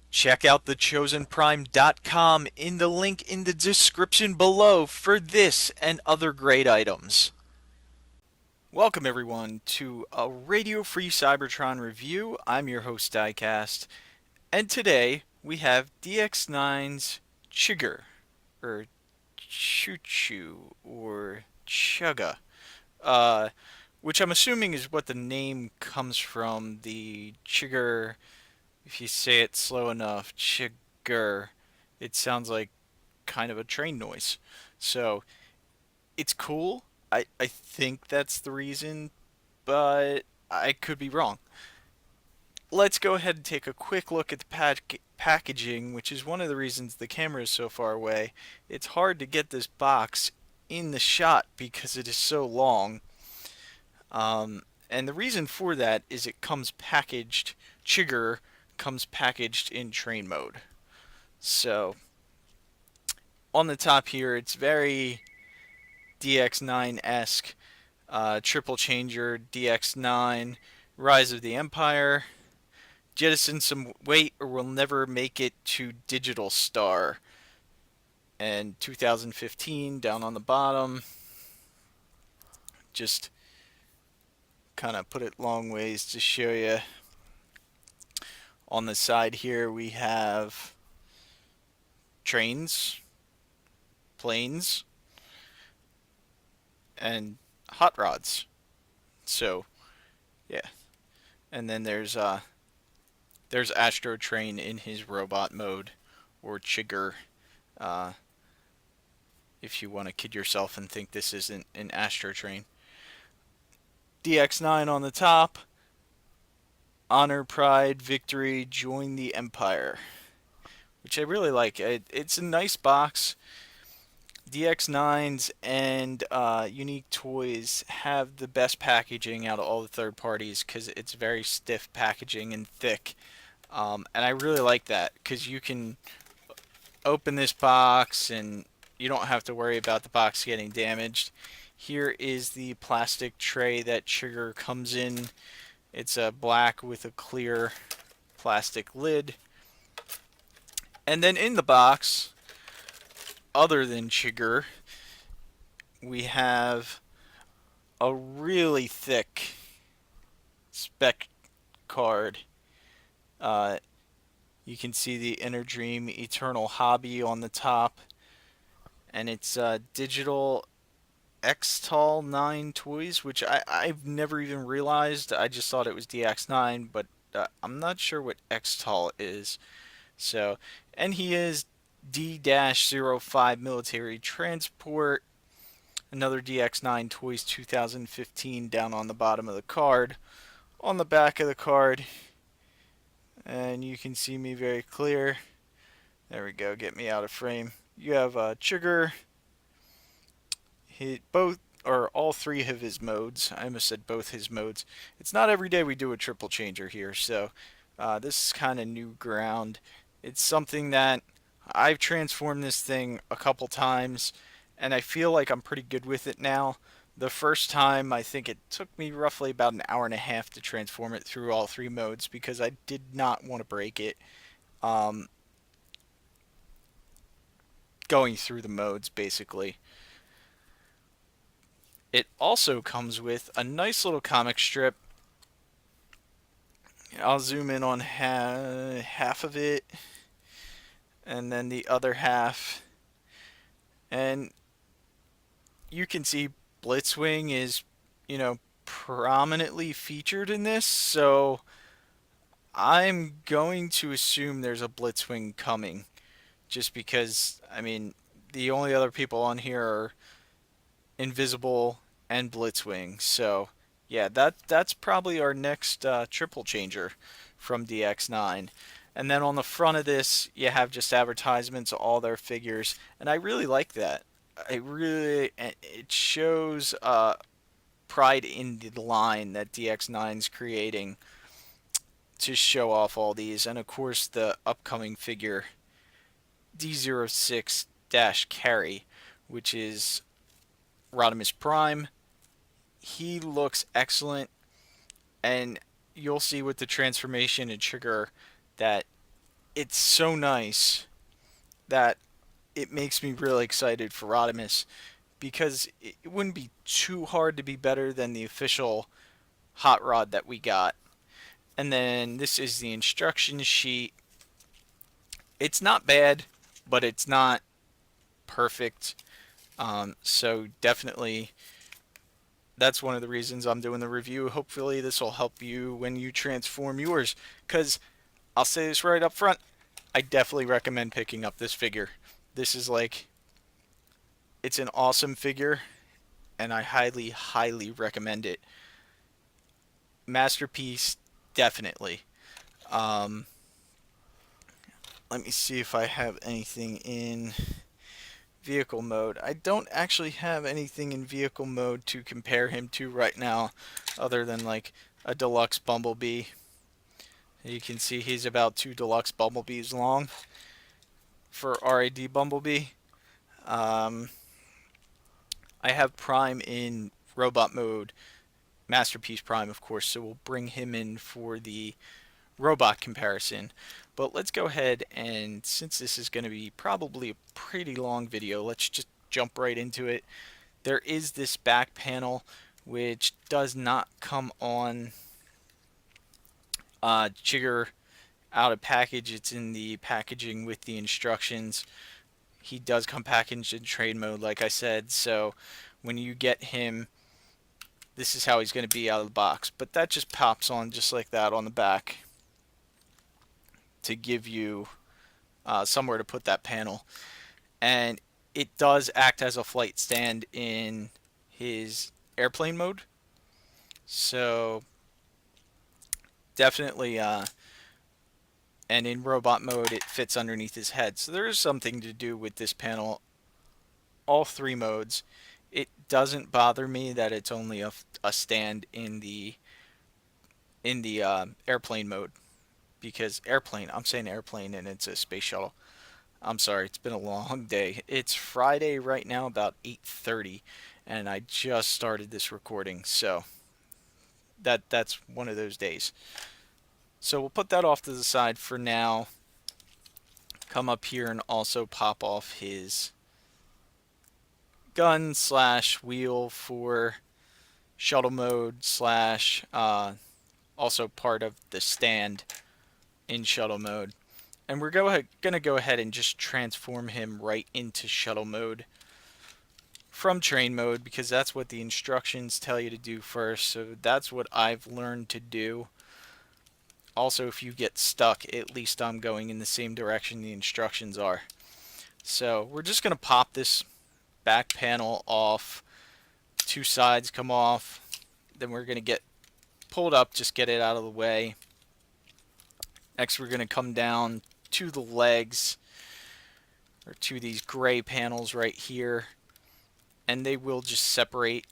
Check out thechosenprime.com in the link in the description below for this and other great items. Welcome everyone to a Radio Free Cybertron review. I'm your host Diecast, and today we have DX9's Chigurh, or Choo Choo, or Chugga, uh, which I'm assuming is what the name comes from. The Chigurh, if you say it slow enough, Chigurh, it sounds like kind of a train noise. So it's cool. I think that's the reason, but I could be wrong. Let's go ahead and take a quick look at the packaging, which is one of the reasons the camera is so far away. It's hard to get this box in the shot because it is so long. And the reason for that is it comes packaged, Chigurh comes packaged in train mode. So on the top here, it's very DX9-esque. Triple Changer, DX9, Rise of the Empire. Jettison some weight or we'll never make it to Digital Star. And 2015 down on the bottom. Just kind of put it long ways to show you. On the side here we have trains, planes, and hot rods. So, yeah. And then there's Astrotrain in his robot mode, or Chigurh, uh, if you want to kid yourself and think this isn't an Astrotrain. DX9 on the top. Honor, pride, victory, join the Empire. Which I really like. It's a nice box. DX9s and Unique Toys have the best packaging out of all the third parties because it's very stiff packaging and thick. And I really like that because you can open this box and you don't have to worry about the box getting damaged. Here is the plastic tray that Chigurh comes in. It's black with a clear plastic lid. And then in the box, other than Chigurh, we have a really thick spec card. You can see the Inner Dream Eternal Hobby on the top, and it's digital Xtal 9 toys, which I've never even realized. I just thought it was DX9, but I'm not sure what Xtal is. So, and he is D-05 military transport. Another DX9 Toys 2015 down on the bottom of the card. On the back of the card, and you can see me very clear. There we go, get me out of frame. You have Chigurh, both or all three of his modes. I almost said both his modes. It's not every day we do a triple changer here, so this is kind of new ground. It's something that I've transformed this thing a couple times, and I feel like I'm pretty good with it now. The first time, I think it took me roughly about an hour and a half to transform it through all three modes because I did not want to break it. Um, Going through the modes, basically. It also comes with a nice little comic strip. I'll zoom in on half of it, and then the other half. And you can see Blitzwing is, prominently featured in this, so I'm going to assume there's a Blitzwing coming. Just because, the only other people on here are Invisible and Blitzwing. So, yeah, that's probably our next triple changer from DX9. And then on the front of this, you have just advertisements of all their figures, and I really like that. It shows pride in the line that DX9's creating to show off all these, and of course the upcoming figure D-06-Carry, which is Rodimus Prime. He looks excellent, and you'll see with the transformation in Chigurh that it's so nice that it makes me really excited for Rodimus, because it wouldn't be too hard to be better than the official hot rod that we got. And then this is the instruction sheet. It's not bad, but it's not perfect. So definitely, that's one of the reasons I'm doing the review. Hopefully this will help you when you transform yours, because I'll say this right up front, I definitely recommend picking up this figure. This is like, it's an awesome figure, and I highly, highly recommend it. Masterpiece, definitely. Um, Let me see if I have anything in vehicle mode. I don't actually have anything in vehicle mode to compare him to right now, other than like a deluxe Bumblebee. You can see he's about 2 deluxe Bumblebees long for RAD Bumblebee. I have Prime in robot mode, Masterpiece Prime, of course, so we'll bring him in for the robot comparison. But let's go ahead, and since this is going to be probably a pretty long video, let's just jump right into it. There is this back panel which does not come on Chigurh out of package. It's in the packaging with the instructions. He does come packaged in train mode, like I said, so when you get him, this is how he's going to be out of the box. But that just pops on just like that on the back to give you somewhere to put that panel. And it does act as a flight stand in his airplane mode. So definitely, and in robot mode it fits underneath his head. So there is something to do with this panel, all 3 modes. It doesn't bother me that it's only a stand in the airplane mode, because I'm saying airplane and it's a space shuttle. I'm sorry, it's been a long day. It's Friday right now, about 8:30, and I just started this recording, so that's one of those days. So we'll put that off to the side for now. Come up here and also pop off his gun / wheel for shuttle mode / also part of the stand in shuttle mode. And we're going to go ahead and just transform him right into shuttle mode from train mode, because that's what the instructions tell you to do first. So that's what I've learned to do. Also, if you get stuck, at least I'm going in the same direction the instructions are. So we're just going to pop this back panel off. 2 sides come off. Then we're going to get pulled up, just get it out of the way. Next, we're going to come down to the legs, or to these gray panels right here, and they will just separate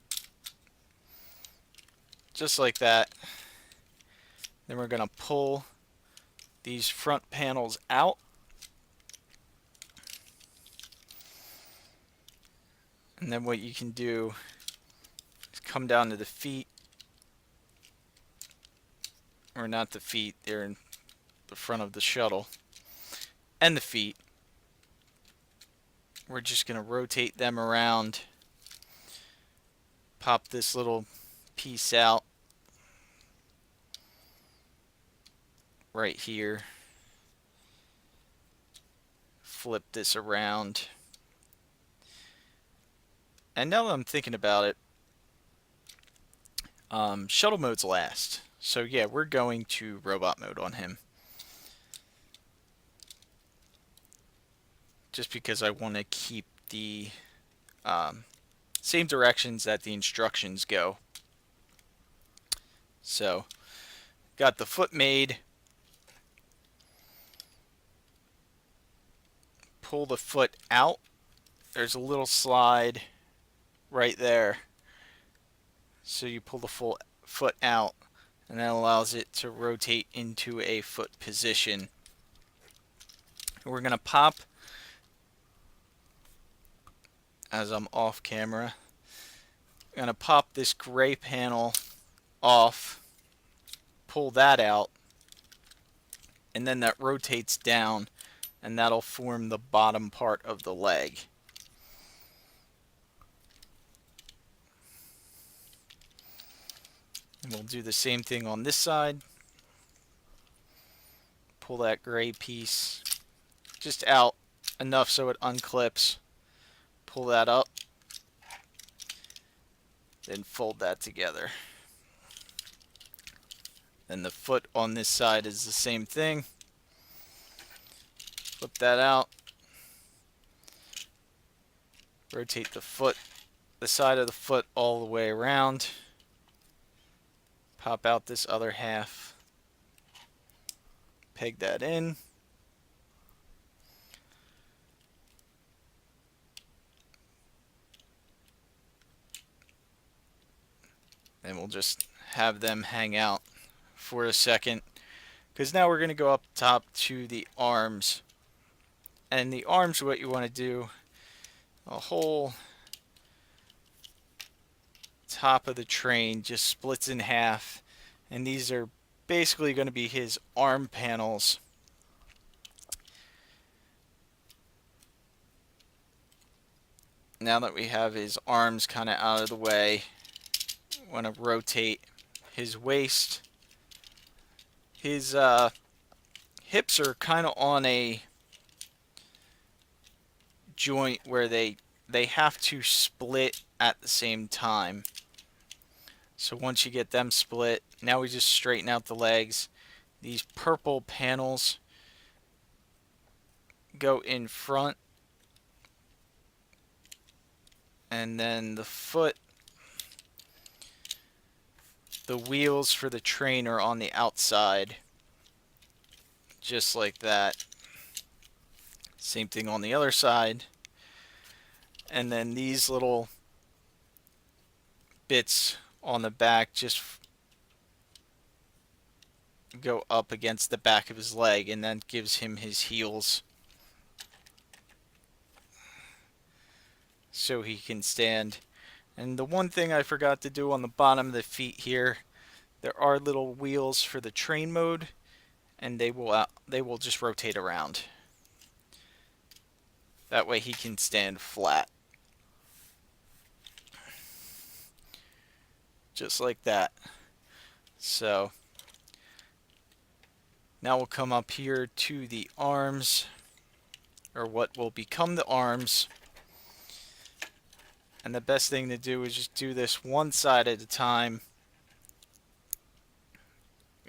just like that. Then we're going to pull these front panels out, and then what you can do is come down to the feet, or not the feet, they're in the front of the shuttle, and the feet. We're just going to rotate them around, pop this little piece out right here, flip this around. And now that I'm thinking about it, shuttle mode's last. So yeah, we're going to robot mode on him, just because I want to keep the same directions that the instructions go. So, got the foot made. Pull the foot out. There's a little slide right there. So you pull the full foot out, and that allows it to rotate into a foot position. We're going to pop, as I'm off camera, I'm going to pop this gray panel off, pull that out, and then that rotates down, and that'll form the bottom part of the leg. And we'll do the same thing on this side. Pull that gray piece just out enough so it unclips. Pull that up, then fold that together. Then the foot on this side is the same thing. Flip that out. Rotate the foot, the side of the foot all the way around. Pop out this other half. Peg that in. And we'll just have them hang out for a second, because now we're going to go up top to the arms. And the arms, what you want to do, a whole top of the train just splits in half, and these are basically going to be his arm panels. Now that we have his arms kind of out of the way, want to rotate his waist. His hips are kind of on a joint where they have to split at the same time. So once you get them split, now we just straighten out the legs. These purple panels go in front, and then the foot, the wheels for the train are on the outside, just like that. Same thing on the other side. And then these little bits on the back just go up against the back of his leg, and that gives him his heels so he can stand. And the one thing I forgot to do on the bottom of the feet here, there are little wheels for the train mode, and they will just rotate around. That way he can stand flat. Just like that. So now we'll come up here to the arms, or what will become the arms. And the best thing to do is just do this one side at a time.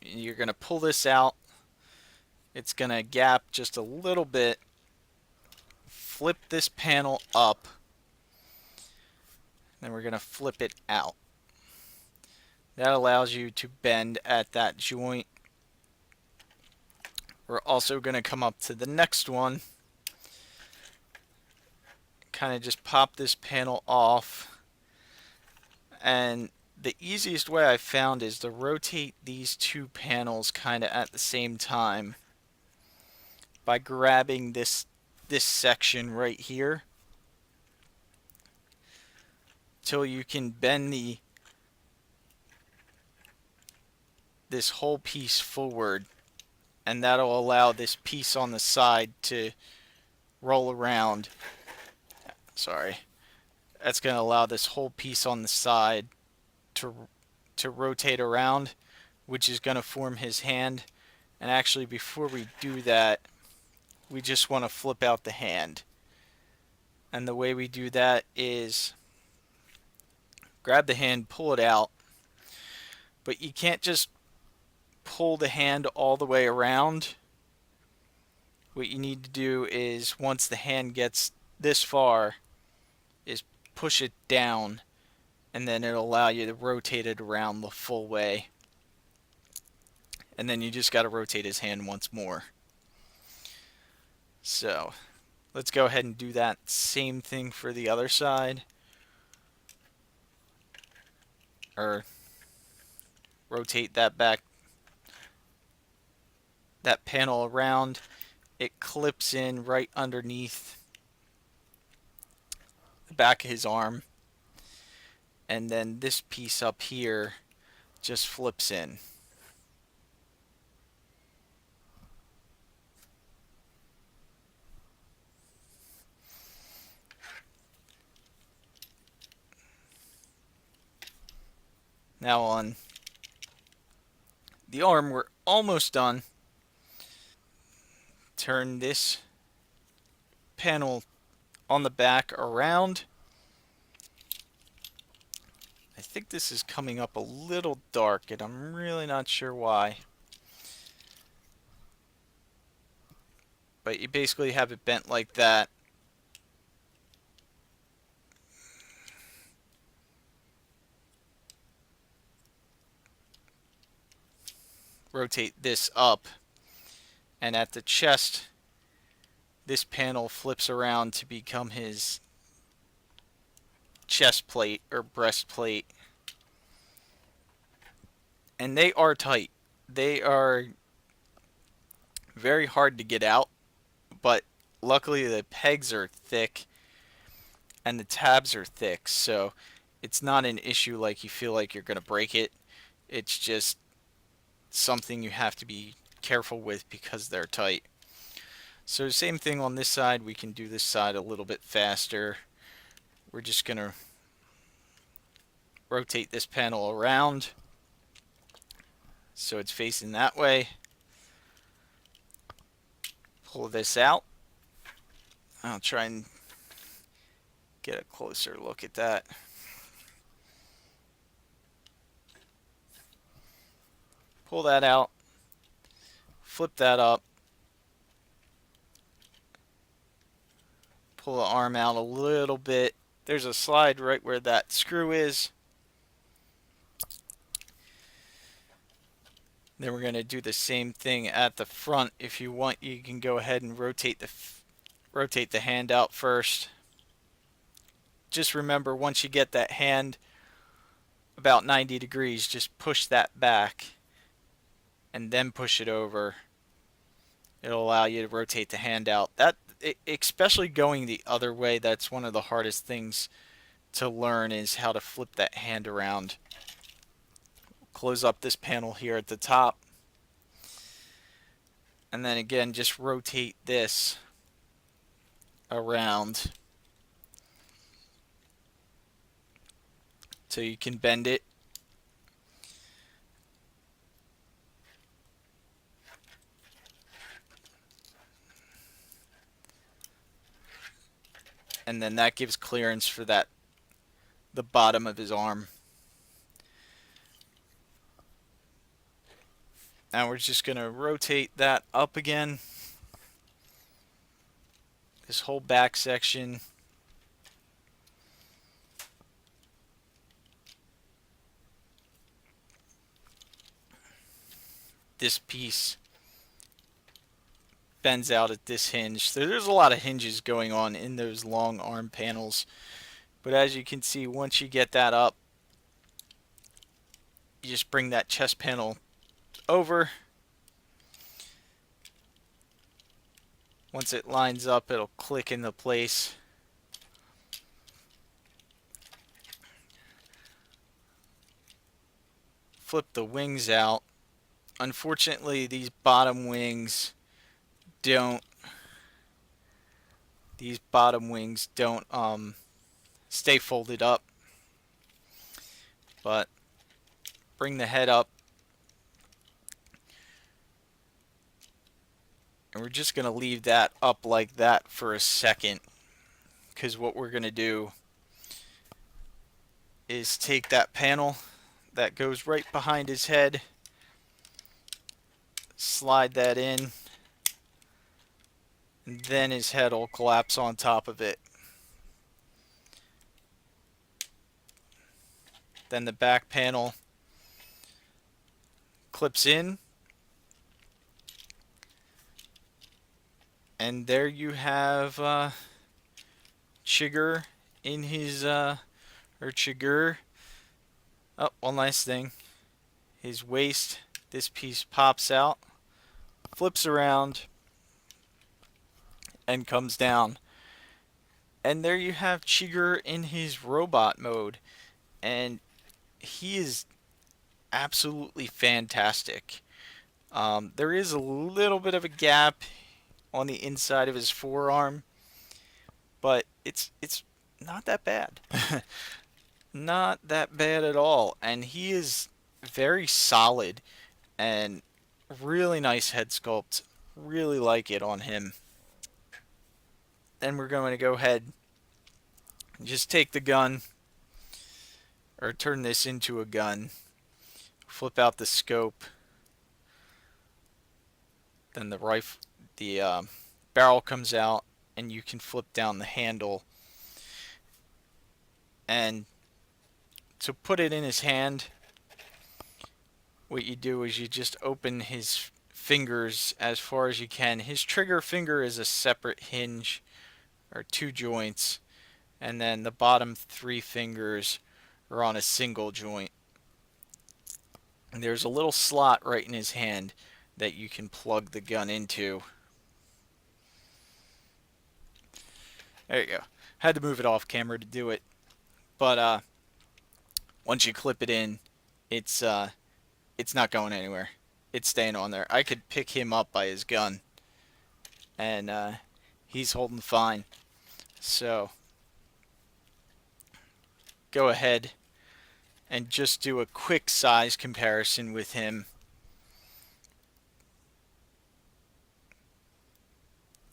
You're going to pull this out. It's going to gap just a little bit. Flip this panel up. Then we're going to flip it out. That allows you to bend at that joint. We're also going to come up to the next one. Kind of just pop this panel off. And the easiest way I found is to rotate these two panels kind of at the same time by grabbing this section right here till you can bend this whole piece forward, and that'll allow this piece on the side to roll around. Sorry. That's going to allow this whole piece on the side to rotate around, which is going to form his hand. And actually, before we do that, we just want to flip out the hand. And the way we do that is grab the hand, pull it out. But you can't just pull the hand all the way around. What you need to do is, once the hand gets this far, is push it down, and then it'll allow you to rotate it around the full way. And then you just got to rotate his hand once more. So let's go ahead and do that same thing for the other side. Or rotate that back, that panel around. It clips in right underneath the back of his arm. And then this piece up here just flips in. Now on the arm, we're almost done. Turn this panel on the back around. I think this is coming up a little dark, and I'm really not sure why. But you basically have it bent like that. Rotate this up, and at the chest, this panel flips around to become his chest plate or breastplate. And they are tight. They are very hard to get out, but luckily the pegs are thick and the tabs are thick, so it's not an issue like you feel like you're going to break it. It's just something you have to be careful with because they're tight. So same thing on this side. We can do this side a little bit faster. We're just going to rotate this panel around so it's facing that way. Pull this out. I'll try and get a closer look at that. Pull that out. Flip that up. Pull the arm out a little bit. There's a slide right where that screw is. Then we're going to do the same thing at the front. If you want, you can go ahead and rotate the hand out first. Just remember, once you get that hand about 90 degrees, just push that back and then push it over. It'll allow you to rotate the hand out. Especially going the other way, that's one of the hardest things to learn, is how to flip that hand around. Close up this panel here at the top. And then again, just rotate this around so you can bend it. And then that gives clearance for the bottom of his arm. Now we're just going to rotate that up again. This whole back section. This piece bends out at this hinge. So there's a lot of hinges going on in those long arm panels. But as you can see, once you get that up, you just bring that chest panel over. Once it lines up, it'll click into place. Flip the wings out. Unfortunately, these bottom wings don't stay folded up. But bring the head up. And we're just going to leave that up like that for a second, because what we're going to do is take that panel that goes right behind his head, slide that in, and then his head will collapse on top of it. Then the back panel clips in. And there you have Chigurh in his, Chigurh. Oh, one last thing. His waist, this piece pops out, flips around, and comes down. And there you have Chigurh in his robot mode. And he is absolutely fantastic. There is a little bit of a gap on the inside of his forearm, but it's not that bad. Not that bad at all, and he is very solid and really nice head sculpt. Really like it on him. Then we're going to go ahead and just take the gun, or turn this into a gun, flip out the scope, then the barrel comes out, and you can flip down the handle. And to put it in his hand, what you do is you just open his fingers as far as you can. His trigger finger is a separate hinge, or two joints, and then the bottom three fingers are on a single joint. And there's a little slot right in his hand that you can plug the gun into. There you go. Had to move it off camera to do it, but once you clip it in, it's not going anywhere. It's staying on there. I could pick him up by his gun, and he's holding fine. So go ahead and just do a quick size comparison with him.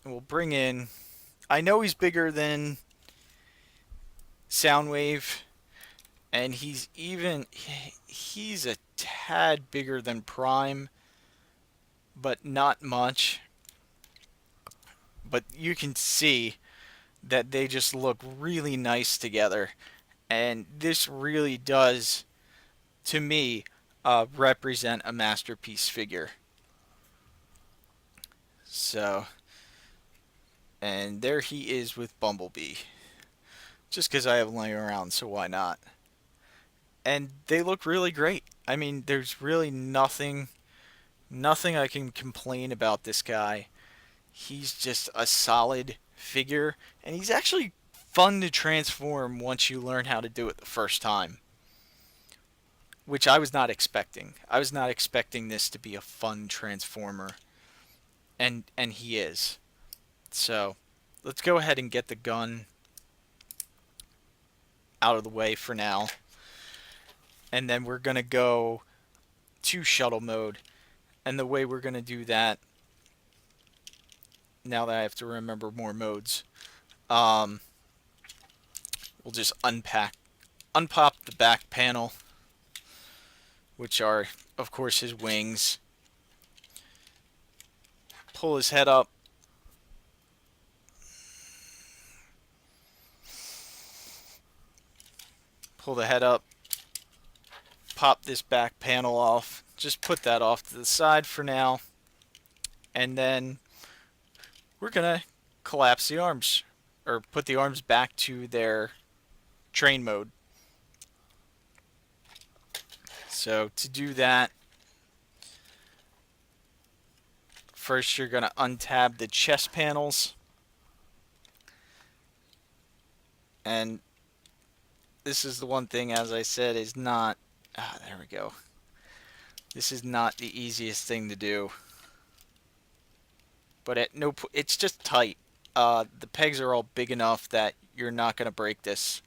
We'll bring in, I know he's bigger than Soundwave, and he's a tad bigger than Prime, but not much. But you can see that they just look really nice together, and this really does, to me, represent a masterpiece figure. So, and there he is with Bumblebee. Just because I have him laying around, so why not? And they look really great. I mean, there's really nothing I can complain about this guy. He's just a solid figure, and he's actually fun to transform once you learn how to do it the first time, which I was not expecting. I was not expecting this to be a fun transformer, and he is. So let's go ahead and get the gun out of the way for now, and then we're gonna go to shuttle mode. And the way we're gonna do that, now that I have to remember more modes, we'll just unpop the back panel, which are, of course, his wings. Pull his head up. Pull the head up. Pop this back panel off. Just put that off to the side for now. And then we're going to collapse the arms, or put the arms back to their train mode. So to do that, first you're going to untab the chest panels. And this is the one thing, as I said, is not... there we go. This is not the easiest thing to do. But it's just tight. The pegs are all big enough that you're not going to break this.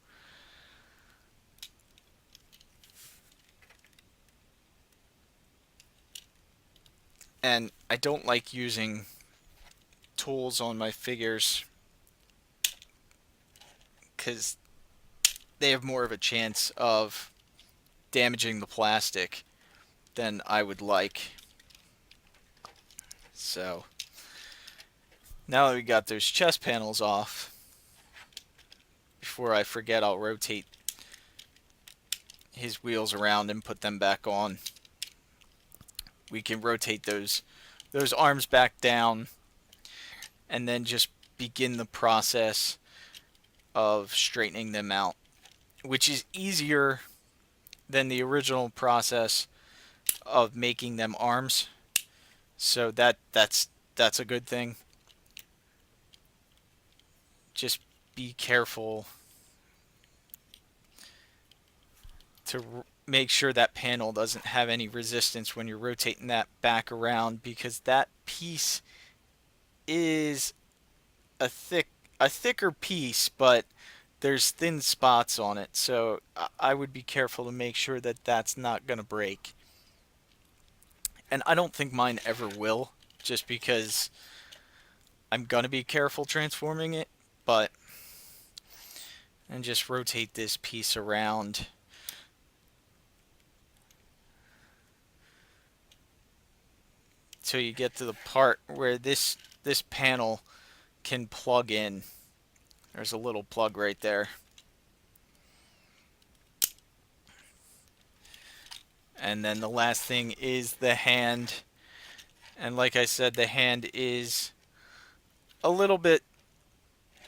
And I don't like using tools on my figures, because they have more of a chance of damaging the plastic than I would like. So now that we got those chest panels off, before I forget, I'll rotate his wheels around and put them back on. We can rotate those arms back down, and then just begin the process of straightening them out, which is easier than the original process of making them arms. So that's a good thing. Just be careful to make sure that panel doesn't have any resistance when you're rotating that back around, because that piece is a thicker piece, but there's thin spots on it, so I would be careful to make sure that that's not going to break. And I don't think mine ever will, just because I'm going to be careful transforming it, but... And just rotate this piece around. So you get to the part where this panel can plug in. There's a little plug right there. And then the last thing is the hand. And like I said, the hand is a little bit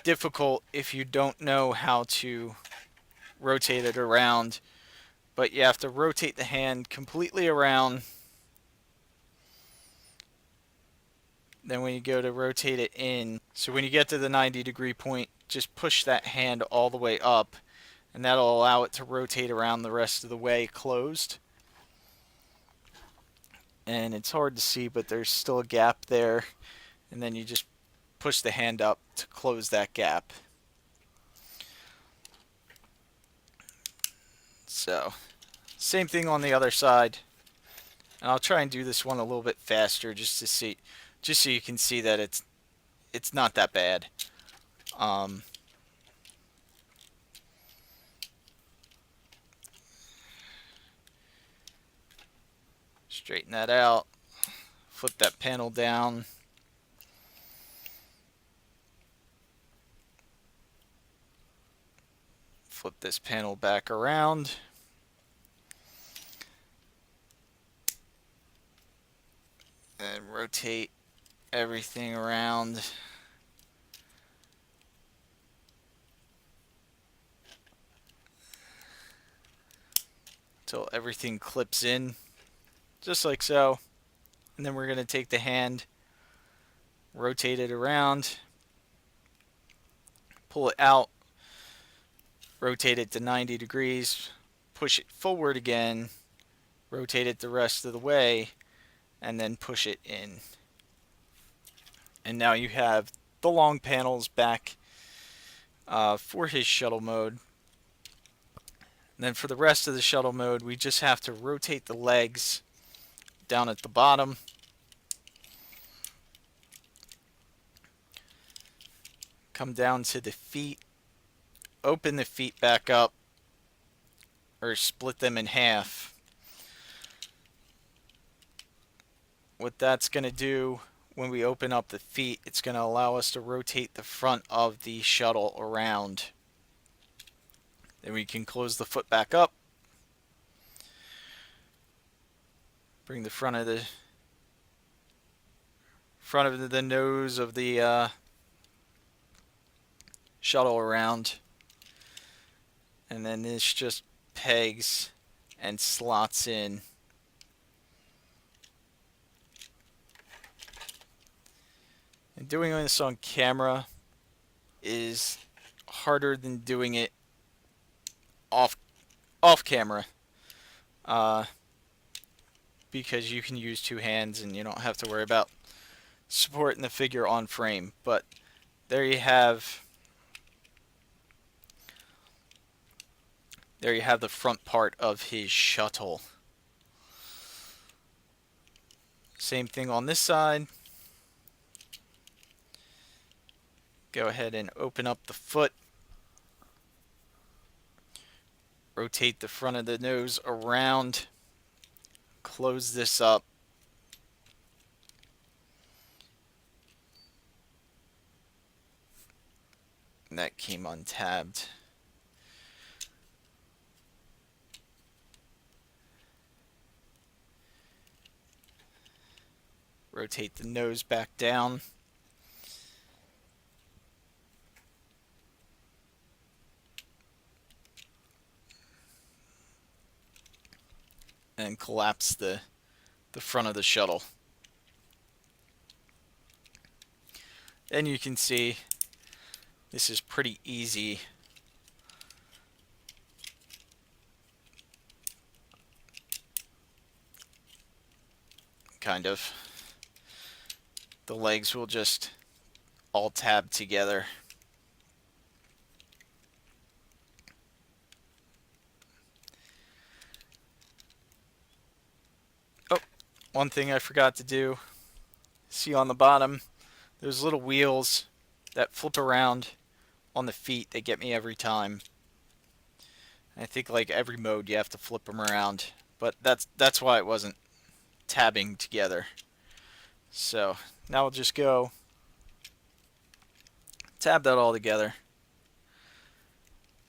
difficult if you don't know how to rotate it around. But you have to rotate the hand completely around. Then when you go to rotate it in, so when you get to the 90-degree point, just push that hand all the way up, and that'll allow it to rotate around the rest of the way closed. And it's hard to see, but there's still a gap there, and then you just push the hand up to close that gap. So, same thing on the other side. And I'll try and do this one a little bit faster just so you can see that it's not that bad. Straighten that out. Flip that panel down. Flip this panel back around. And rotate everything around. Until everything clips in. Just like so. And then we're going to take the hand, rotate it around, pull it out, rotate it to 90 degrees, push it forward again, rotate it the rest of the way, and then push it in. And now you have the long panels back for his shuttle mode. And then for the rest of the shuttle mode, we just have to rotate the legs down at the bottom. Come down to the feet, open the feet back up, or split them in half. What that's going to do when we open up the feet, it's going to allow us to rotate the front of the shuttle around. Then we can close the foot back up. Bring the front of the nose of the shuttle around. And then this just pegs and slots in. And doing this on camera is harder than doing it off camera. Because you can use two hands and you don't have to worry about supporting the figure on frame. But there you have the front part of his shuttle. Same thing on this side. Go ahead and open up the foot. Rotate the front of the nose around. Close this up. And that came untabbed. Rotate the nose back down. And collapse the front of the shuttle. And you can see this is pretty easy. Kind of. The legs will just all tab together. one thing I forgot to do, see on the bottom, those little wheels that flip around on the feet, they get me every time. I think like every mode you have to flip them around, but that's why it wasn't tabbing together. So now we'll just go tab that all together.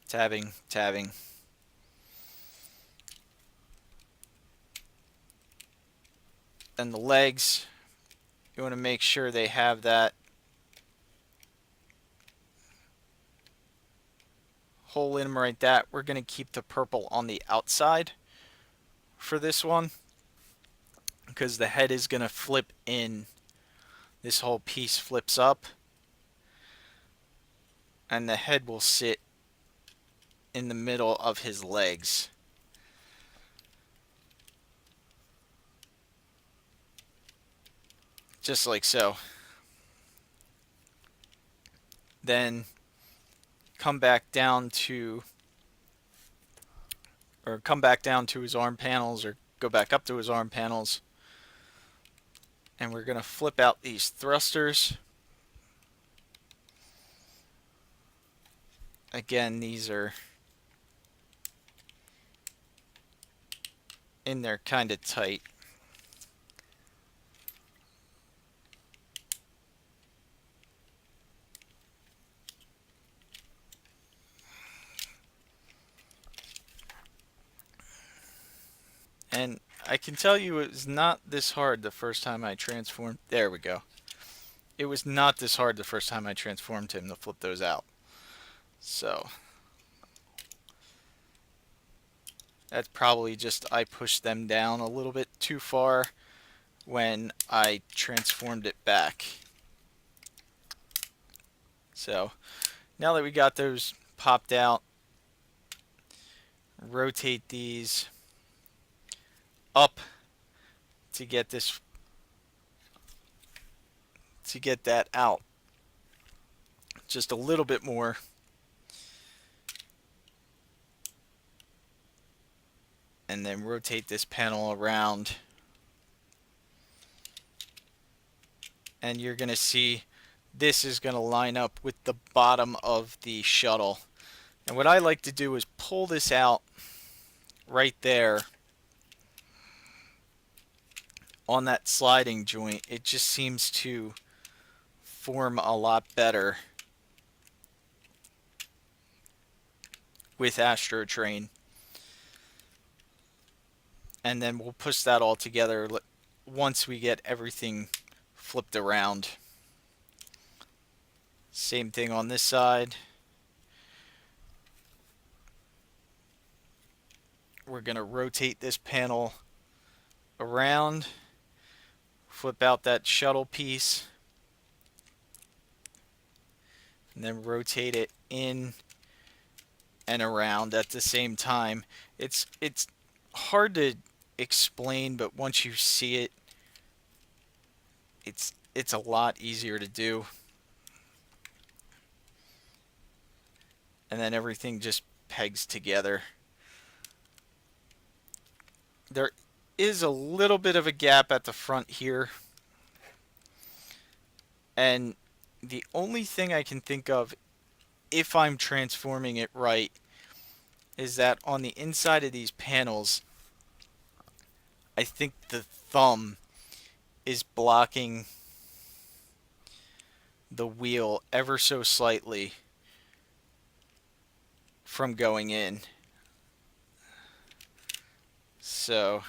Tabbing, tabbing. Then the legs, you want to make sure they have that hole in them right that. We're going to keep the purple on the outside for this one because the head is going to flip in. This whole piece flips up and the head will sit in the middle of his legs. Just like so. Then come back down to his arm panels, or go back up to his arm panels, and we're going to flip out these thrusters. Again, these are in there kind of tight. And I can tell you it was not this hard the first time I transformed. There we go. It was not this hard the first time I transformed him to flip those out. So that's probably just I pushed them down a little bit too far when I transformed it back. So now that we got those popped out, rotate these up to get that out just a little bit more. And then rotate this panel around. And you're going to see this is going to line up with the bottom of the shuttle. And what I like to do is pull this out right there on that sliding joint. It just seems to form a lot better with Astrotrain. And then we'll push that all together once we get everything flipped around. Same thing on this side. We're going to rotate this panel around, flip out that shuttle piece, and then rotate it in and around at the same time. It's hard to explain, but once you see it, it's a lot easier to do. And then everything just pegs together. There is a little bit of a gap at the front here. And the only thing I can think of, if I'm transforming it right, is that on the inside of these panels, I think the thumb is blocking the wheel ever so slightly from going in. So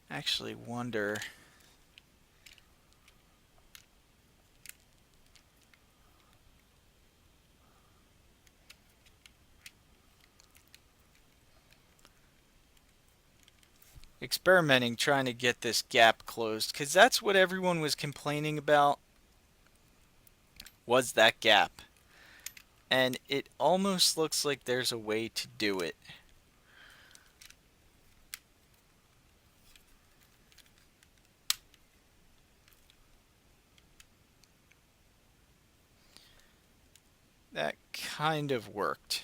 I actually wonder, experimenting trying to get this gap closed, because that's what everyone was complaining about, was that gap. And it almost looks like there's a way to do it. that kind of worked.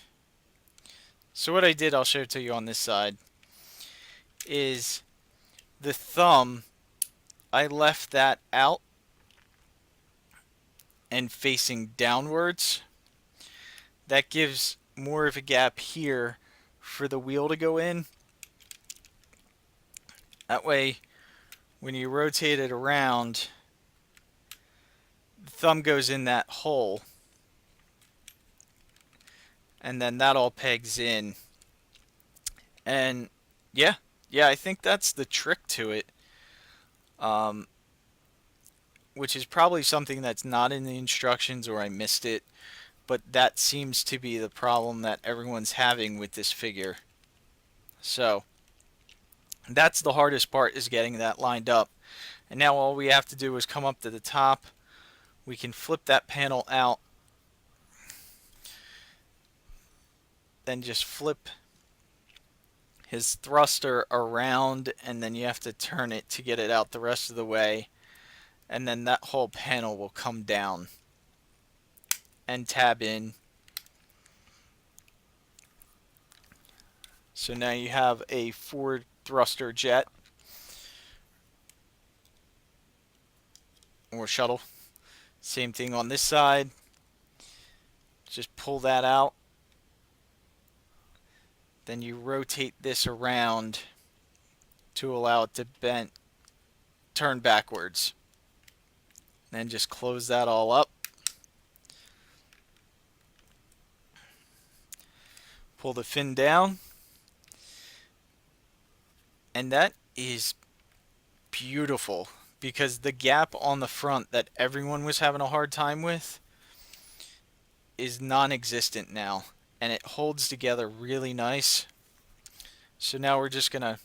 So what I did, I'll show it to you on this side, is the thumb, I left that out and facing downwards. That gives more of a gap here for the wheel to go in. That way, when you rotate it around, the thumb goes in that hole, and then that all pegs in. And yeah, I think that's the trick to it. Which is probably something that's not in the instructions or I missed it, but that seems to be the problem that everyone's having with this figure. So that's the hardest part, is getting that lined up. And now all we have to do is come up to the top. We can flip that panel out, then just flip his thruster around, and then you have to turn it to get it out the rest of the way, and then that whole panel will come down and tab in. So now you have a forward thruster jet or shuttle. Same thing on this side. Just pull that out. Then you rotate this around to allow it to turn backwards. Then just close that all up. Pull the fin down. And that is beautiful, because the gap on the front that everyone was having a hard time with is non-existent now, and it holds together really nice. So now we're just gonna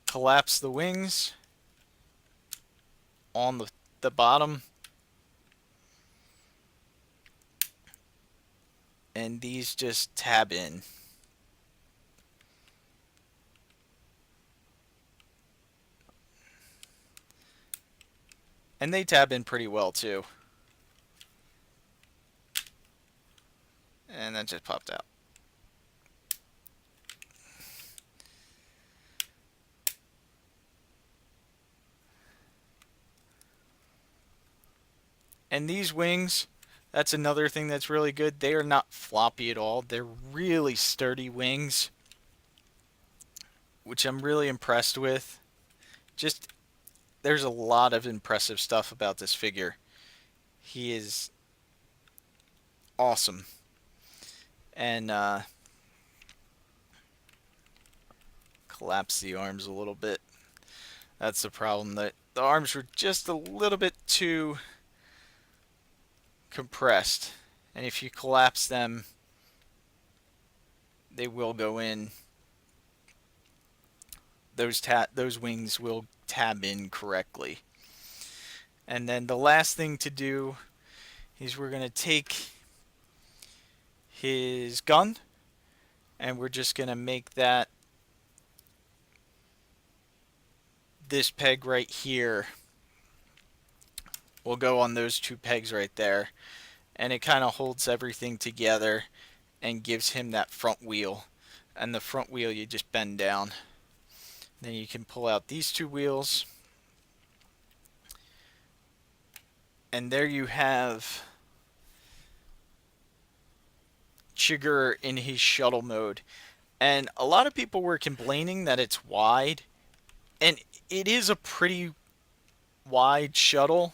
collapse the wings on the bottom, and these just tab in. And they tab in pretty well too. And that just popped out. And these wings, that's another thing that's really good. They are not floppy at all. They're really sturdy wings, which I'm really impressed with. There's a lot of impressive stuff about this figure. He is awesome. And collapse the arms a little bit. That's the problem. The arms were just a little bit too compressed. And if you collapse them, they will go in. Those wings will tab in correctly. And then the last thing to do is we're going to take his gun, and we're just going to make that this peg right here will go on those two pegs right there, and it kind of holds everything together and gives him that front wheel. And the front wheel you just bend down. Then you can pull out these two wheels, and there you have Chigurh in his shuttle mode. And a lot of people were complaining that it's wide, and it is a pretty wide shuttle,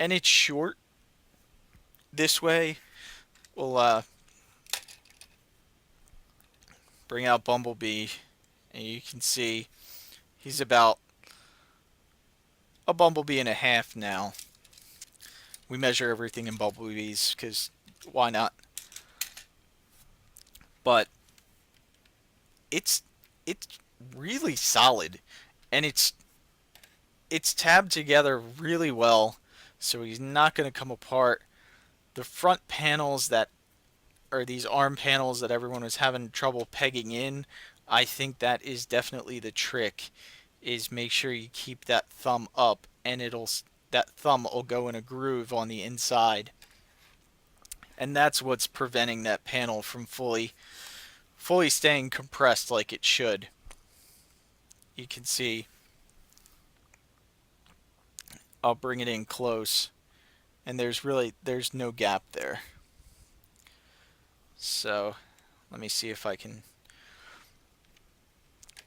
and it's short. This way we'll bring out Bumblebee, and you can see he's about a Bumblebee and a half now. We measure everything in Bumblebees because why not? But it's really solid, and it's tabbed together really well, so he's not going to come apart. The front panels that are these arm panels that everyone was having trouble pegging in, I think that is definitely the trick, is make sure you keep that thumb up, and that thumb will go in a groove on the inside. and that's what's preventing that panel from fully staying compressed like it should. You can see, I'll bring it in close, and there's no gap there. So let me see if I can.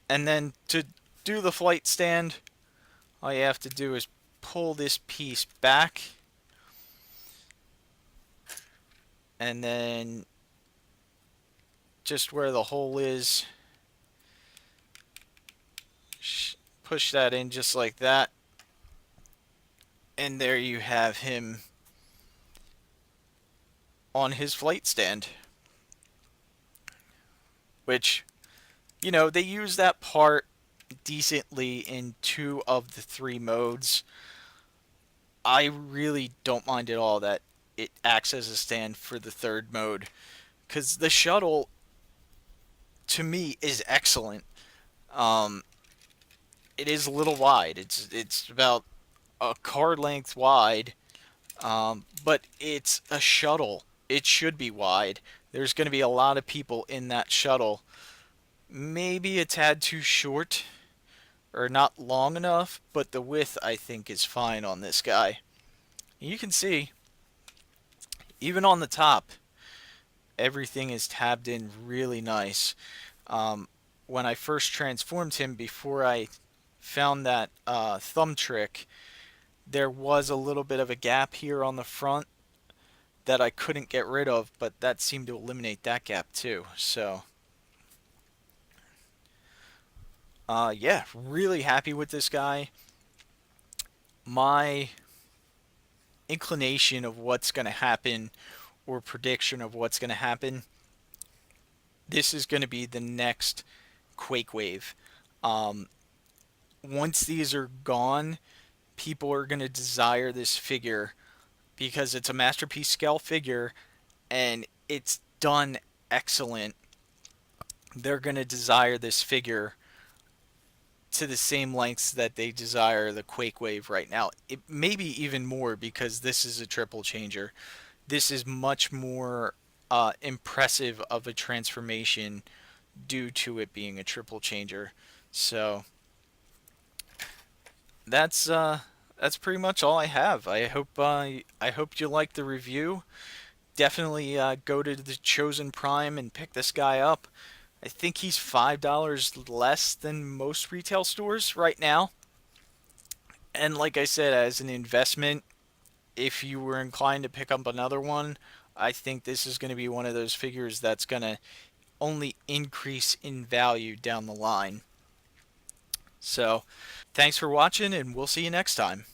And then to do the flight stand, all you have to do is pull this piece back, and then just where the hole is, push that in just like that, and there you have him on his flight stand. Which, they use that part decently in 2 of the 3 modes. I really don't mind at all that it acts as a stand for the 3rd mode, because the shuttle, to me, is excellent. It is a little wide. It's about a car length wide, but it's a shuttle. It should be wide. There's going to be a lot of people in that shuttle. Maybe a tad too short, or not long enough, but the width, I think, is fine on this guy. You can see, even on the top, everything is tabbed in really nice. When I first transformed him, before I found that thumb trick, there was a little bit of a gap here on the front that I couldn't get rid of, but that seemed to eliminate that gap too. So, yeah, really happy with this guy. My inclination of what's going to happen, or prediction of what's going to happen, this is going to be the next Quake Wave. Once these are gone, people are going to desire this figure because it's a masterpiece scale figure and it's done excellent. They're going to desire this figure to the same lengths that they desire the Quake Wave right now. It maybe even more, because this is a triple changer. This is much more impressive of a transformation due to it being a triple changer. So that's pretty much all I have. I hope you liked the review. Definitely go to the Chosen Prime and pick this guy up. I think he's $5 less than most retail stores right now. And like I said, as an investment, if you were inclined to pick up another one, I think this is going to be one of those figures that's going to only increase in value down the line. So, thanks for watching, and we'll see you next time.